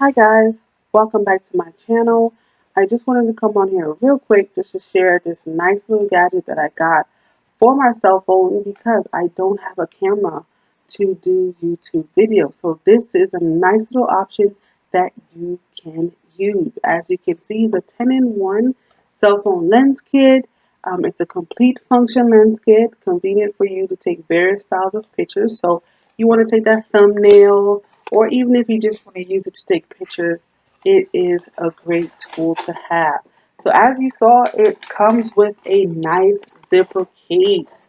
Hi guys, welcome back to my channel. I just wanted to come on here real quick just to share this nice little gadget that I got for my cell phone because I don't have a camera to do YouTube videos. So this is a nice little option that you can use. As you can see, it's a 10-in-1 cell phone lens kit. It's a complete function lens kit, convenient for you to take various styles of pictures. So you want to take that thumbnail, or even if you just want to use it to take pictures, it is a great tool to have. So as you saw, it comes with a nice zipper case.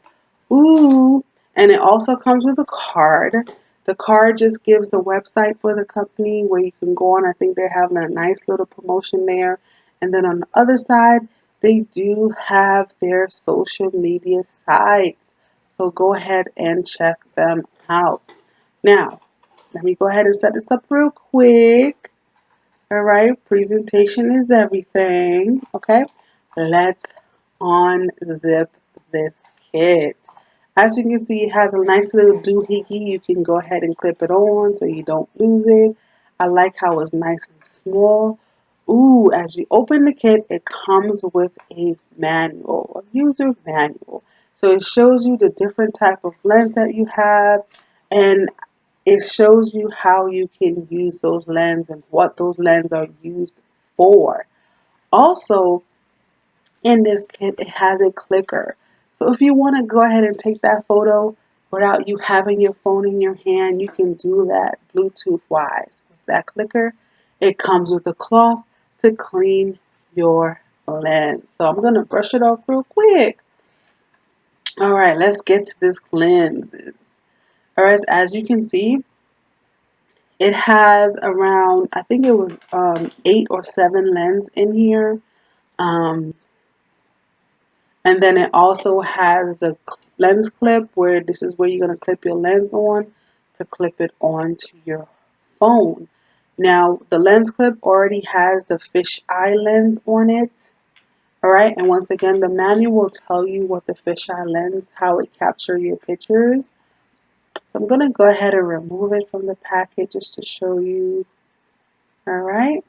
Ooh, and it also comes with a card. The card just gives a website for the company where you can go on. I think they're having a nice little promotion there. And then on the other side, they do have their social media sites. So go ahead and check them out. Now, let me go ahead and set this up real quick. All right, presentation is everything. Okay, let's unzip this kit. As you can see, it has a nice little doohickey. You can go ahead and clip it on so you don't lose it. I like how it's nice and small. Ooh, as you open the kit, it comes with a manual, a user manual. So it shows you the different type of lens that you have, and it shows you how you can use those lenses and what those lenses are used for. Also, in this kit, it has a clicker. So if you want to go ahead and take that photo without you having your phone in your hand, you can do that Bluetooth wise. With that clicker, it comes with a cloth to clean your lens. So I'm going to brush it off real quick. All right, let's get to this lens. All right, as you can see, it has around, I think it was 8 or 7 lens in here. Um, and then it also has the lens clip where this is where you're going to clip your lens on to clip it onto your phone. Now, the lens clip already has the fisheye lens on it. All right. And once again, the manual will tell you what the fisheye lens, how it captures your pictures. So I'm going to go ahead and remove it from the packet just to show you. All right.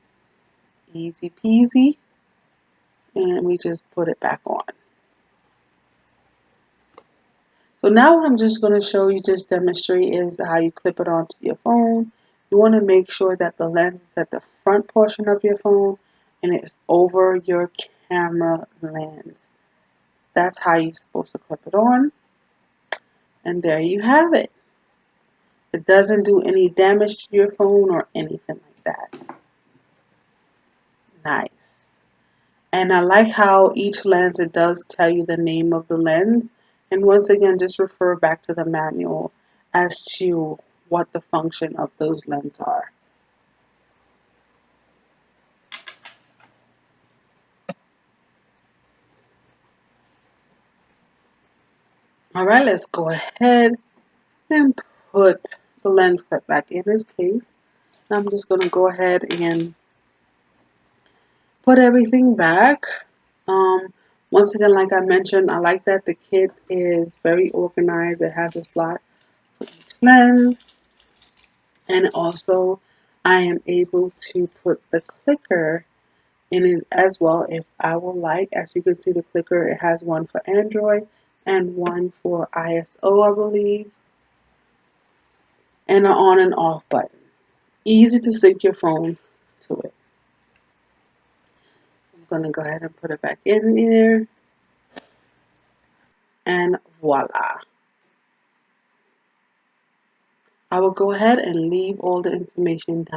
Easy peasy. And we just put it back on. So now what I'm just going to show you, just demonstrate, is how you clip it onto your phone. You want to make sure that the lens is at the front portion of your phone and it's over your camera lens. That's how you're supposed to clip it on. And there you have it. It doesn't do any damage to your phone or anything like that. Nice. And I like how each lens, it does tell you the name of the lens. And once again, just refer back to the manual as to what the function of those lenses are. All right, let's go ahead and put the lens clip back in its case. I'm just going to go ahead and put everything back. Um, Once again, like I mentioned, I like that the kit is very organized. It has a slot for each lens. And also, I am able to put the clicker in it as well if I would like. As you can see, the clicker, it has one for Android and one for ISO, I believe, and an on and off button. Easy to sync your phone to it. I'm going to go ahead and put it back in there, and voila. I will go ahead and leave all the information down